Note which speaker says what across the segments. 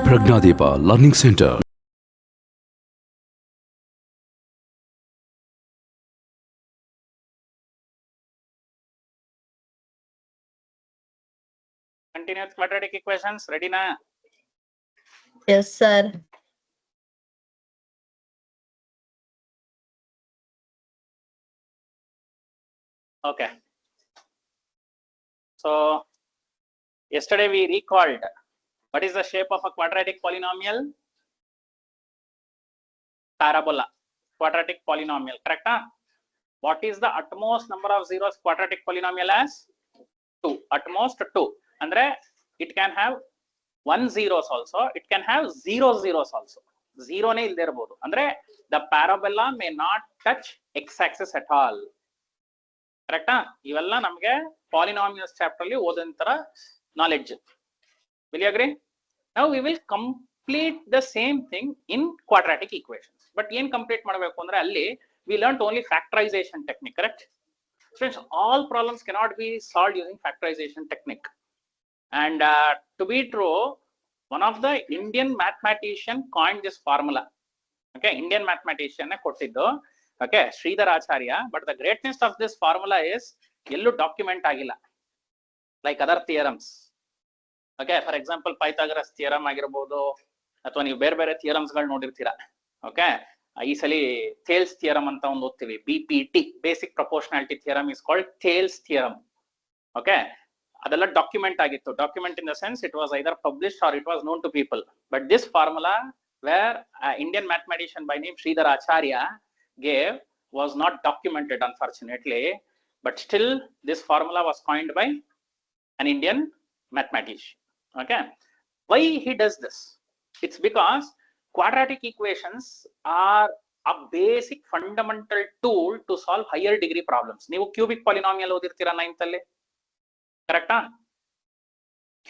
Speaker 1: ಪ್ರಜ್ಞಾದೀಪ learning centre.
Speaker 2: Continuous quadratic equations, ready na?
Speaker 3: Yes, sir.
Speaker 2: Okay. So, yesterday we recalled what is the shape of a quadratic polynomial? Parabola. Quadratic polynomial, correct? Huh? What is the utmost number of zeros quadratic polynomial as? 2. Utmost 2. Andre, it can have 1 zeros also. It can have 0 zeros also. Zero ne illde irbodu. Andre, the parabola may not touch x-axis at all. Correct? Ivella namage polynomials chapter alli odanತರ knowledge. Will you agree? Now we will complete the same thing in quadratic equations. But ಏನು complete ಮಾಡಬೇಕು ಅಂದ್ರೆ ಅಲ್ಲಿ we learnt only factorization technique, correct? Friends, all problems cannot be solved using factorization technique. And to be true, one of the Indian mathematician coined this formula. Okay, Indian mathematician ಕೊಟ್ಟಿದ್ದು. Okay, Sridhar Acharya. But the greatness of this formula is ಎಲ್ಲೂ document ಆಗಿಲ್ಲ, like other theorems. Okay, for example, Pythagoras theorem ಆಗಿರಬಹುದು, ಅಥವಾ ನೀವು ಬೇರೆ ಬೇರೆ theorems ಗಳು ನೋಡಿರ್ತೀರಾ. ಓಕೆ, ಈ ಸಲಿ ಥೇಲ್ಸ್ ಥಿಯರಮ್ ಅಂತ ಒಂದು ಓದ್ತೀವಿ, BPT, basic proportionality theorem is called Thales theorem. Okay, ಅದೆಲ್ಲ ಡಾಕ್ಯುಮೆಂಟ್ ಆಗಿತ್ತು. Document in the sense it was either published or it was known to people. But this formula where Indian mathematician by name Shridhar Acharya gave was not documented, unfortunately. But still, this formula was coined by an Indian mathematician. Okay, why he does this? It's because quadratic equations are a basic fundamental tool to solve higher degree problems. ನೀವು cubic polynomial ಓದಿರ್ತೀರಾ 9th ಅಲ್ಲಿ, ಕರೆಕ್ಟಾ?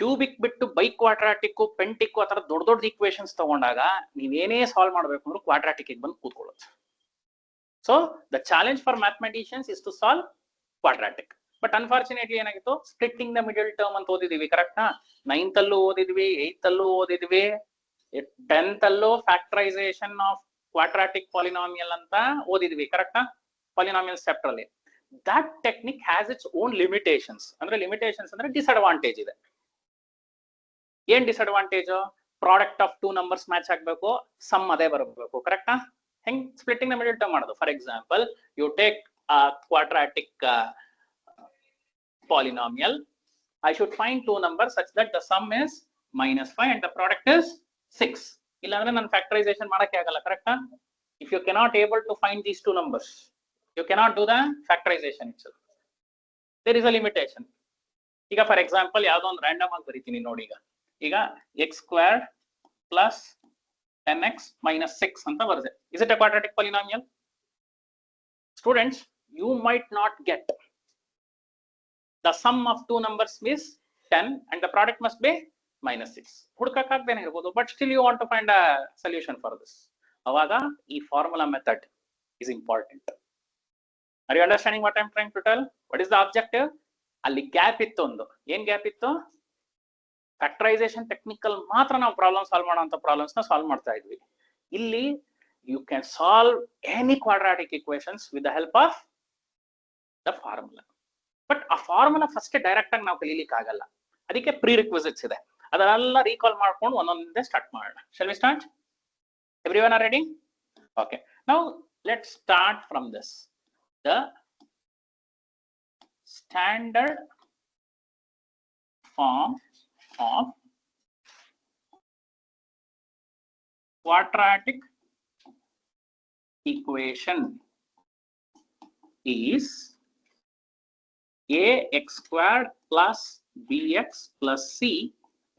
Speaker 2: Cubic ಬಿಟ್ಟು by quadratic, ಪೆಂಟಿಕ್ ಆ ತರ ದೊಡ್ಡ ದೊಡ್ಡ equations ತಗೊಂಡಾಗ ನೀವೇನೇ ಸಾಲ್ವ್ ಮಾಡಬೇಕು ಅಂದ್ರೆ ಕ್ವಾಡ್ರಾಟಿಕ್ ಬಂದು ಕೂತ್ಕೊಳ್ಳುತ್ತೆ. So the challenge for mathematicians is to solve quadratic. But unfortunately ಏನಾಗಿತ್ತು, splitting the middle term ಅಂತ ಓದಿದೀವಿ, ಕರೆಕ್ಟಾ? 9th ಅಲ್ಲೂ ಓದಿದ್ವಿ, 8th ಅಲ್ಲೂ ಓದಿದ್ವಿ, 10th ಅಲ್ಲೂ ಫ್ಯಾಕ್ಟರೈಸೇಷನ್ ಆಫ್ ಕ್ವಾಡ್ರಾಟಿಕ್ ಪಾಲಿನಾಮಿಯಲ್ ಅಂತ ಓದಿದ್ವಿ, ಕರೆಕ್ಟಾ? ಪಾಲಿನಾಮಿಯಲ್ಸ್ ಚಾಪ್ಟರ್ ಅಲ್ಲಿ. That technique has its own limitations. ಅಂದ್ರೆ ಲಿಮಿಟೇಷನ್ಸ್ ಅಂದ್ರೆ ಡಿಸ್ಅಡ್ವಾಂಟೇಜ್ ಇದೆ. ಏನ್ disadvantage? Product of 2 numbers match ಆಗ್ಬೇಕು, ಸಮ್ ಅದೇ ಬರಬೇಕು, ಕರೆಕ್ಟಾ? ಹೆಂಗ್ ಸ್ಪ್ಲಿಟ್ಟಿಂಗ್ ದ ಮಿಡಲ್ ಟರ್ಮ್ ಮಾಡೋದು? For example, you take quadratic polynomial. I should find 2 numbers such that the sum is -5 and the product is 6. ಇಲ್ಲಾಂದ್ರೆ ನಾನು ಫ್ಯಾಕ್ಟರೈಸೇಷನ್ ಮಾಡಕ್ಕೆ ಆಗಲ್ಲ, ಕರೆಕ್ಟಾ? If you cannot able to find these 2 numbers, you cannot do the factorization itself. There is a limitation. ಈಗ for example ಯಾವ್ದೋ ಒಂದು random ಆಗಿ ಬರೀತೀನಿ ನೋಡಿ. ಈಗ x² + 10x - 6 ಅಂತ ಬರುತ್ತೆ. Is it a quadratic polynomial? Students, you might not get the sum of 2 numbers is 10 and the product must be -6. ಹುಡುಕಕ್ಕಾಗದೇನೆ ಇರಬಹುದು, but still you want to find a solution for this. ಅವಾಗ ಈ formula method is important. Are you understanding what I am trying to tell? What is the objective? ಅಲ್ಲಿ gap ಇತ್ತು, ಒಂದು ಏನ್ gap ಇತ್ತು? Factorisation technical ಮಾತ್ರ ನಾವು problem solve ಮಾಡುವಂತ ಪ್ರಾಬ್ಲಮ್ಸ್ ನ ಸಾಲ್ವ್ ಮಾಡ್ತಾ ಇದ್ವಿ. ಇಲ್ಲಿ you can solve any quadratic equations with the help of the formula. But ಆ ಫಾರ್ಮುಲಾ ಫಸ್ಟ್ ಡೈರೆಕ್ಟ್ ಆಗಿ ನಾವು ಕಲೀಲಿಕ್ಕೆ ಆಗಲ್ಲ, ಅದಕ್ಕೆ ಪ್ರೀ ರಿಕ್ವಿಸಿಟ್ಸ್ ಇದೆ. ಅದನ್ನೆಲ್ಲ ರೀಕಾಲ್ ಮಾಡ್ಕೊಂಡು ಒಂದೊಂದೇ ಸ್ಟಾರ್ಟ್ ಮಾಡೋಣ. Shall we start? Everyone are ready? Okay. Now let's start from this. The standard form of quadratic equation is ax² + bx + c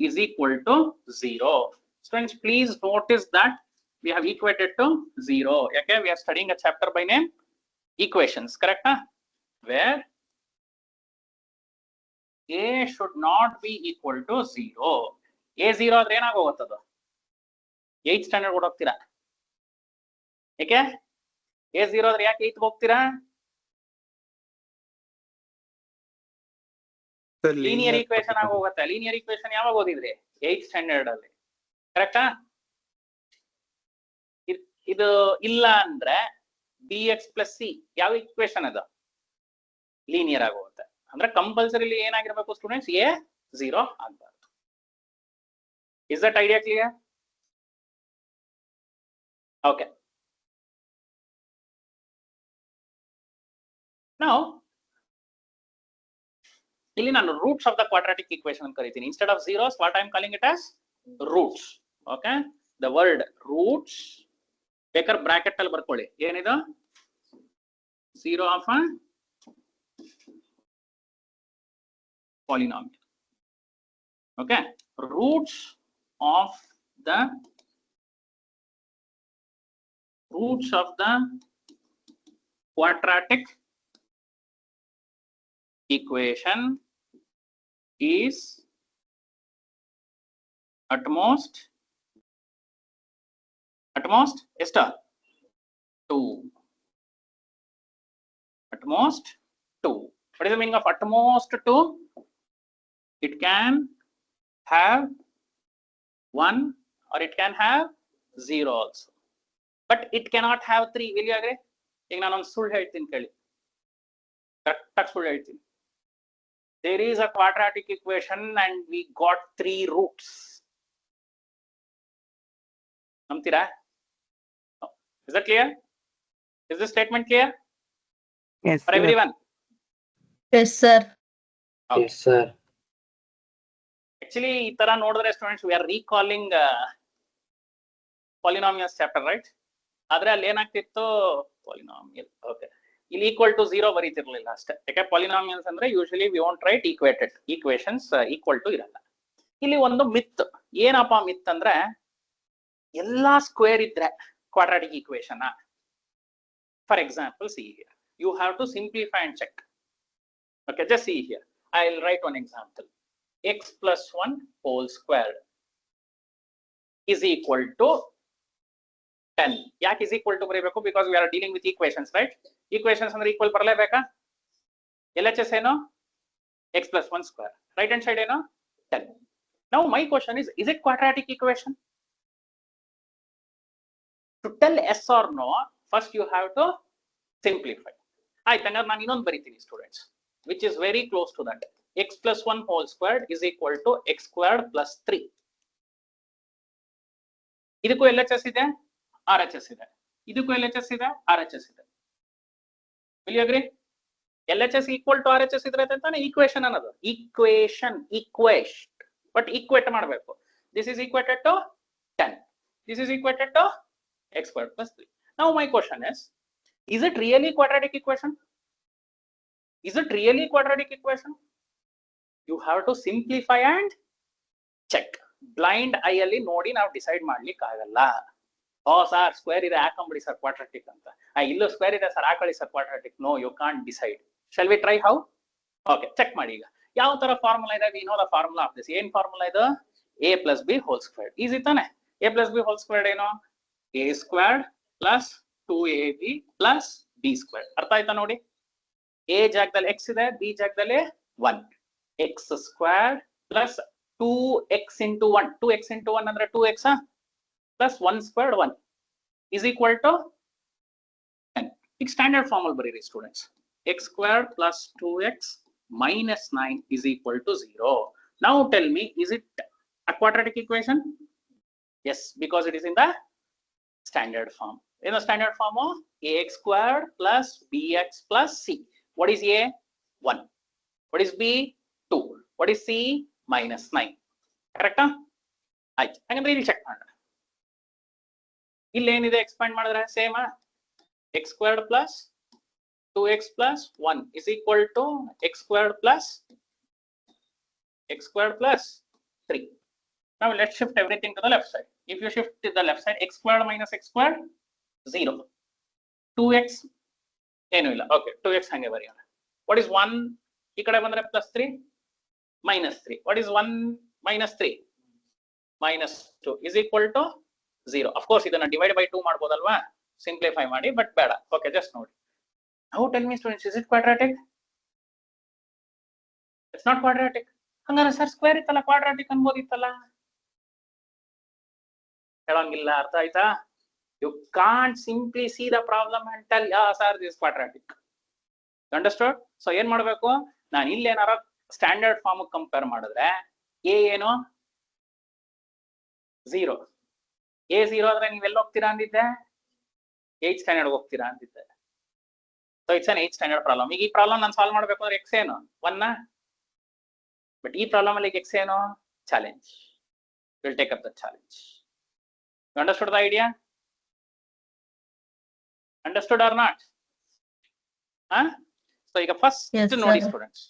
Speaker 2: is equal to 0. Students, please notice that we have equated to 0. Okay, we are studying a chapter by name equations, correct? Where a should not be equal to 0. a 0 ಆದ್ರೆ ಏನಾಗೋಗುತ್ತದು? 8th standard ಕೂಡ ಹೋಗ್ತೀರಾ? ಏಕೆ a 0 ಆದ್ರೆ ಯಾಕೆ 8th ಹೋಗ್ತೀರಾ? Linear equation ಆಗೋಗುತ್ತೆ. Linear equation ಯಾವಾಗ ಓದಿದ್ರಿ? 8th standard ಅಲ್ಲಿ. ಕರೆಕ್ಟಾ? ಇದು ಇಲ್ಲ ಅಂದ್ರೆ ಬಿ ಎಕ್ಸ್ ಪ್ಲಸ್ ಸಿ ಯಾವ ಇಕ್ವೇಶನ್ ಅದು ಲೀನಿಯರ್ ಆಗುತ್ತೆ. ಅಂದ್ರೆ ಕಂಪಲ್ಸರಿಲಿ ಏನಾಗಿರ್ಬೇಕು ಸ್ಟೂಡೆಂಟ್ಸ್, ಎ 0 ಆಗಬಾರ್ದು. Is that idea clear? Okay, ನಾವು ಇಲ್ಲಿ ನಾನು roots of the quadratic equation ಅಂತ ಕರಿತೀನಿ. Instead of zeros what I am calling it as roots. Okay, the word roots ಬೇಕಾದ್ರೆ ಬ್ರಾಕೆಟ್ ಅಲ್ಲಿ ಬರ್ಕೊಳ್ಳಿ. ಏನಿದು? 0 of a polynomial. Okay, roots of the quadratic equation is at most ಎಷ್ಟು? 2. At most 2. What is the meaning of at most 2? It can have 1 or it can have 0 also, but it cannot have 3. Will you agree? ಈಗ ನಾನು ಒಂದು ಸುಳ್ಳು ಹೇಳ್ತೀನಿ ಕೇಳಿ, correct ಆಗಿ ಸುಳ್ಳು ಹೇಳ್ತೀನಿ. There is a quadratic equation and we got 3 roots. ನಂಬ್ತೀರಾ? Is that clear? Is this statement clear?
Speaker 4: Yes,
Speaker 2: For
Speaker 4: sir.
Speaker 2: everyone?
Speaker 3: Yes, sir.
Speaker 2: Okay.
Speaker 4: Yes, sir.
Speaker 2: Actually, ಈ ತರ ನೋಡಿದ್ರೆ students we are recalling polynomials chapter, right? ಆದ್ರೆ ಅಲ್ಲಿ ಏನಾಗ್ತಿತ್ತು, polynomial. Okay, ಇಲ್ಲಿ equal to 0 ಬರೀತಿರ್ಲಿಲ್ಲ ಅಷ್ಟೇ. ಯಾಕೆ polynomials ಅಂದ್ರೆ usually we won't write equated equations equal to ಇರಲ್ಲ. ಇಲ್ಲಿ ಒಂದು ಮಿತ್. ಏನಪ್ಪ ಮಿತ್ ಅಂದ್ರೆ, ಎಲ್ಲಾ ಸ್ಕ್ವೇರ್ ಇದ್ರೆ quadratic equation. For example, see here, you have to simplify and check. Okay, just see here, I'll write one example. X plus 1 whole squared is equal to 10. ಯಾಕೆ is equal to ಬರೀಬೇಕು? Because we are dealing with equations, right? Equations ಅಂದ್ರೆ equal ಬರಲೇಬೇಕಾ? LHS ಏನು? X plus 1 square. Right hand side ಏನು? 10. Now my question is it quadratic equation? To tell yes or no, first you have to simplify. ಆಯ್ತು, ಹಂಗಾರೆ ನಾನು ಇನ್ನೊಂದು ಬರೀತೀನಿ students, which is very close to that. X plus 1 whole squared is equal to x squared plus 3. ಇದಕ್ಕೂ LHS ಇದೆ, RHS ಇದೆ. ಇದಕ್ಕೂ LHS ಇದೆ, RHS ಇದೆ. Will you agree? LHS equal to RHS ಇದ್ರೆ ಅಂತಾನೆ ಈಕ್ವೇಶನ್ ಅನ್ನೋದು. ಈಕ್ವೇಶನ್ ಬಟ್ ಈಕ್ವೇಟ್ ಮಾಡಬೇಕು. This is equated to 10. This is equated to x squared plus 3. Now my question is it really quadratic equation? Is it really quadratic equation? You have to simplify and check. Blind eye ಅಲ್ಲಿ ನೋಡಿ ನಾವು decide ಮಾಡ್ಲಿಕ್ಕೆ ಆಗಲ್ಲ. ಓ sir square ಇದೆ ಹಾಕೊಂಬಿಡಿ sir quadratic ಅಂತ, ಇಲ್ಲೂ square ಇದೆ sir ಹಾಕೊಳ್ಳಿ sir quadratic. No, you can't decide. Shall we try how? Okay, check ಮಾಡಿ. ಈಗ ಯಾವ ತರ ಫಾರ್ಮುಲಾ ಇದೆ? We know the formula of this. ಏನ್ ಫಾರ್ಮುಲಾ ಇದು? a plus b whole squared. Easy ತಾನೆ? a plus b whole squared ಏನು? a squared plus 2ab plus b squared. ಅರ್ಥ ಆಯ್ತಾ ನೋಡಿ? a ಜಾಗದಲ್ಲಿ x ಇದೆ, b ಜಾಗದಲ್ಲಿ 1. x squared plus 2x into 1. 2x into 1 ಅಂದ್ರೆ 2x plus 1 squared 1 is equal to 10. ಈಗ ಸ್ಟ್ಯಾಂಡರ್ಡ್ ಫಾರ್ಮ್ ಅಲ್ಲಿ ಬರೀರಿ students. x squared plus 2x minus 9 is equal to 0. Now tell me, is it a quadratic equation? Yes, because it is in the standard form. In the standard form of ax squared plus bx plus c. What is a? 1. What is b? 2. What is c? minus 9. Correct? ಆಯ್ತು, ಹಾಗಂದ್ರೆ ಇಲ್ಲಿ check ಮಾಡೋಣ. ಇಲ್ಲಿ ಏನಿದೆ expand ಮಾಡಿದ್ರೆ same. x squared plus 2x plus 1 is equal to x squared plus 3. Now let's shift everything to the left side. If you shift to the left side, x squared minus x squared 0. 2x ಏನು ಇಲ್ಲ. Okay, 2x ಹಂಗೆ ಬರೆಯೋಣ. What is 1? ಈ ಕಡೆ ಬಂದ್ರೆ plus 3 minus 3. What is 1 minus 3? minus 2 is equal to 0. Of course ಇದನ್ನ divide by 2 ಮಾಡ್ಬೋದಲ್ವಾ? Simplify ಮಾಡಿ, but ಬೇಡ. ಓಕೆ, ಜಸ್ಟ್ ನೋಡಿ. Now tell me students, is it quadratic? It's not quadratic. ಹಂಗಾರೆ ಸರ್ ಸ್ಕ್ವೇರ್ ಇತ್ತಲ್ಲ quadratic ಅನ್ಬೋದಿತ್ತಲ್ಲ. ಹೇಳೋಂಗಿಲ್ಲ. ಅರ್ಥ ಆಯ್ತಾ? You can't simply see the problem and tell ya sir this quadratic. Understood? So ಏನ್ ಮಾಡ್ಬೇಕು, ನಾನು ಇಲ್ಲೇನಾರ ಸ್ಟ್ಯಾಂಡರ್ಡ್ ಫಾರ್ಮ್ ಕಂಪೇರ್ ಮಾಡಿದ್ರೆ ಎ ಏನು 0, ಎ 0 ಆದ್ರೆ ನೀವೆಲ್ಲ ಹೋಗ್ತೀರಾ ಅಂದಿದ್ದೆ? 8th ಸ್ಟ್ಯಾಂಡರ್ಡ್ ಹೋಗ್ತೀರಾ ಅಂತಿದ್ದೆ. So it's an 8th standard problem. ಈಗ ಈ ಪ್ರಾಬ್ಲಮ್ ನಾನು ಸಾಲ್ವ್ ಮಾಡ್ಬೇಕು ಅಂದ್ರೆ ಎಕ್ಸ್ ಏನು 1, ಬಟ್ ಈ ಪ್ರಾಬ್ಲಮ್ ಅಲ್ಲಿ ಎಕ್ಸ್ ಏನು challenge. Will take up the challenge. You understood the idea? Understood or not? So ಈಗ ಫಸ್ಟ್
Speaker 3: Yes,
Speaker 2: ನೋಡಿ
Speaker 3: sir.
Speaker 2: Students,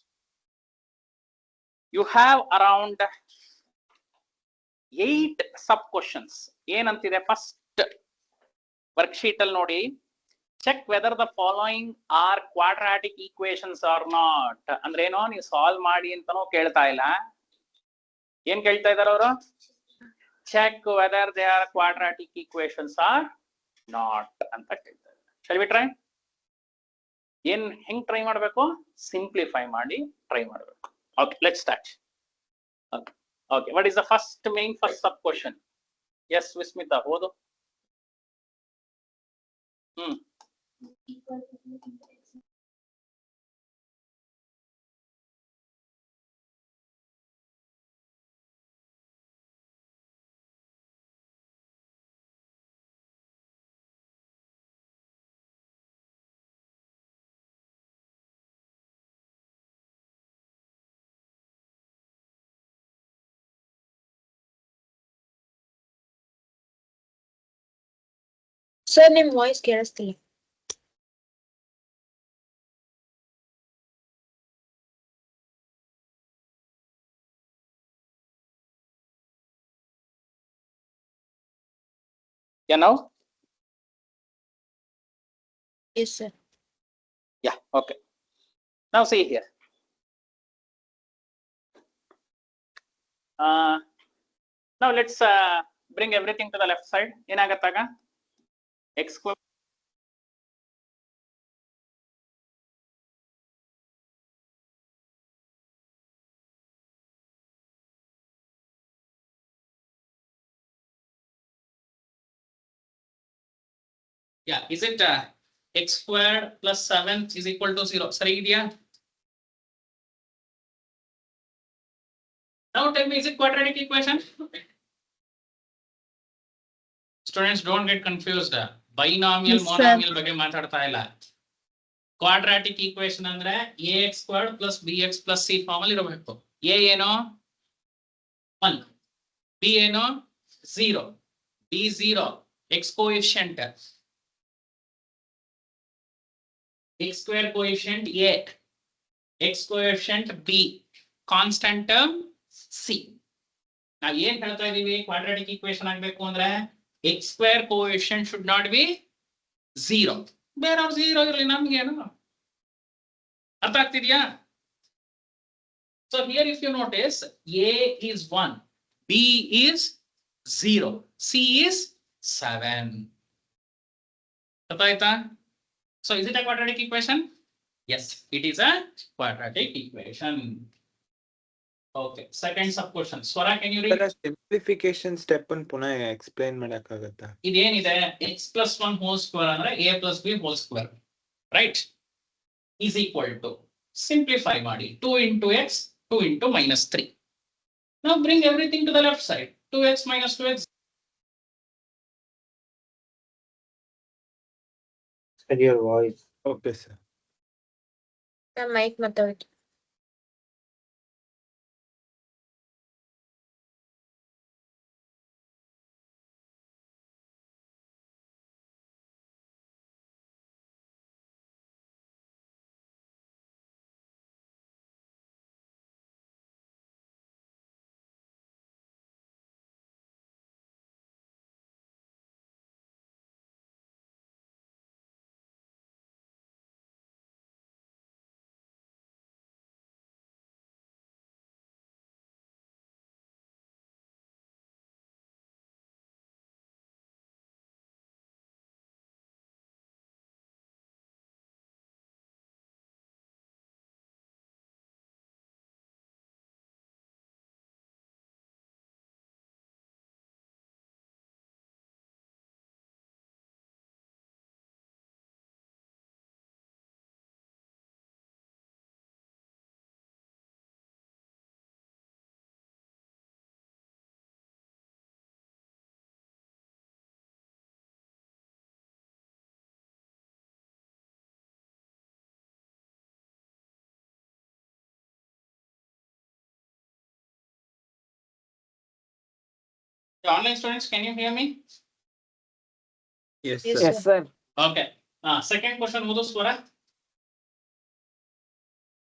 Speaker 2: you have around 8 sub questions. ಏನಂತಿದೆ ಫಸ್ಟ್ ವರ್ಕ್ಶೀಟ್ ಅಲ್ಲಿ ನೋಡಿ, check whether the following are quadratic equations R not. ಅಂದ್ರೆ ಏನೋ ನೀವು solve ಮಾಡಿ ಅಂತಾನೂ ಕೇಳ್ತಾ ಇಲ್ಲ. ಏನ್ ಕೇಳ್ತಾ ಇದಾರೆ ಅವರು? Check whether they are quadratic equations R not ಅಂತ ಕೇಳ್ತಾ ಇದ್ದಾರೆ. Shall we try? ಏನ್ ಹೆಂಗ್ ಟ್ರೈ ಮಾಡ್ಬೇಕು? ಸಿಂಪ್ಲಿಫೈ ಮಾಡಿ ಟ್ರೈ ಮಾಡ್ಬೇಕು. Okay, let's start. Okay, what is the first sub question? Yes Vismita, ಓದು.
Speaker 4: ಸರ್ ನಿಮ್ ವಾಯ್ಸ್ ಕೇಳಿಸ್ತಿಲ್ಲ.
Speaker 2: Yeah, now?
Speaker 4: Yes, sir.
Speaker 2: Yeah, okay. Now see here. Now let's bring everything to the left side. ಏನಾಗತ್ತಾಗ x square yeah, is it x squared plus 7 is equal to 0? ಸರಿ ಇದೆಯಾ? Now tell me, is it quadratic equation? Students, don't get confused. Binomial,
Speaker 3: Yes, sir.
Speaker 2: monomial ಬಗ್ಗೆ ಮಾತಾಡ್ತಾ ಇಲ್ಲ. Quadratic equation ಅಂದ್ರೆ ax squared plus bx plus c form ಅಲ್ಲಿ ಇರಬೇಕು. a ಏನೋ 1, b ಏನೋ 0, b 0, x coefficient, x square coefficient a, x coefficient b, constant term c. ನಾವು ಏನ್ ಹೇಳ್ತಾ ಇದೀವಿ? ಕ್ವಾಡ್ರಾಟಿಕ್ ಈಕ್ವೇಶನ್ ಆಗಬೇಕು ಅಂದ್ರೆ x square coefficient should not be 0. ಬೇರೆ 0 ಇರಲಿ, ನಮ್ಗೇನು? ಅರ್ಥ ಆಗ್ತಿದ್ಯಾ? So here if you notice, a is 1, b is 0, c is 7. ಅರ್ಥ ಆಯ್ತಾ? So is it a quadratic equation? Yes, it is a quadratic equation. Okay, second sub question. Swara, can you read?
Speaker 5: Simplification step ಅನ್ನು ಪುನಃ explain ಮಾಡಕ್ಕಾಗತ್ತಾ?
Speaker 2: ಇದೇನಿದೆ x plus 1 whole square ಅಂದ್ರೆ a plus b whole square, right, is equal to, simplify ಮಾಡಿ, 2 into x, 2 into minus 3. Now bring everything to the left side. 2x minus 2x.
Speaker 6: Your voice.
Speaker 5: Okay sir.
Speaker 4: Mic ಮಾತಾಡಿ.
Speaker 2: The online students, can you hear me?
Speaker 5: Yes,
Speaker 4: Yes,
Speaker 5: sir.
Speaker 4: sir.
Speaker 2: Okay. Second question, Mudhu Swara.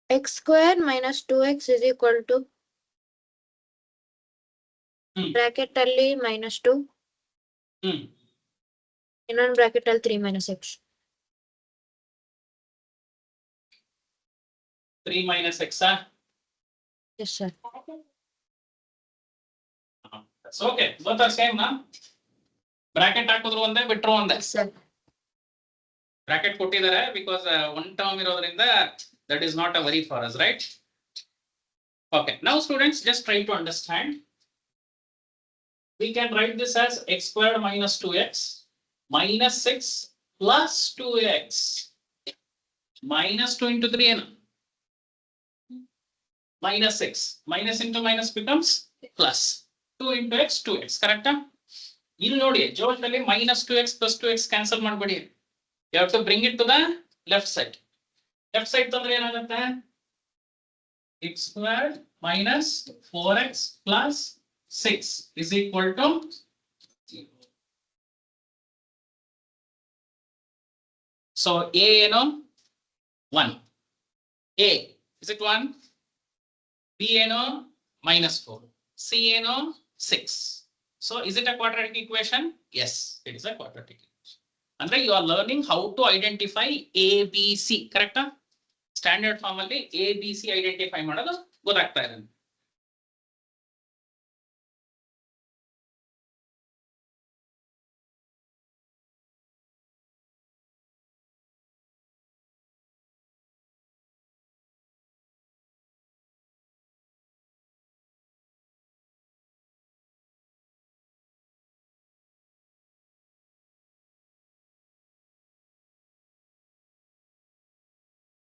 Speaker 4: X square minus 2x is equal to bracket ಅಲ್ಲಿ -2 ಇನ್ನೊಂದು bracket ಅಲ್ಲಿ 3 minus x.
Speaker 2: 3 minus x.
Speaker 4: Yes, sir.
Speaker 2: That's okay. Both are same, na? Bracket ಹಾಕಿದ್ರು ಒಂದೇ ಬಿಟ್ರು ಒಂದೇ.
Speaker 4: Yes, sir.
Speaker 2: Bracket ಕೊಟ್ಟಿದ್ದಾರೆ because one term ಇರೋದ್ರಿಂದ that is not a worry for us, right? Okay. Now students, just try to understand. We can write this as x squared minus 2x minus 6 plus 2x minus 2 into 3 ಏನು? Minus 6. Minus into minus becomes plus. 2 into x, 2x. Correct? ಇಲ್ಲಿ ನೋಡಿ ಜೋಶಲ್ಲಿ minus 2x plus 2x cancel ಮಾಡಬೇಡಿ. You have to bring it to the left side. Left side ತಂದ್ರೆ ಏನಾಗುತ್ತೆ? x squared minus 4x plus 6 is equal to 0. So a ಏನು? 1. A, is it 1? B ಏನು? -4. C ಏನು? 6. So is it a quadratic equation? Yes, it is a quadratic equation. Andre you are learning how to identify A, B, C, correct? Standard form ಅಲ್ಲಿ A, B, C identify ಮಾಡೋದು ಗೊತ್ತಾಗ್ತಾ ಇದೆ.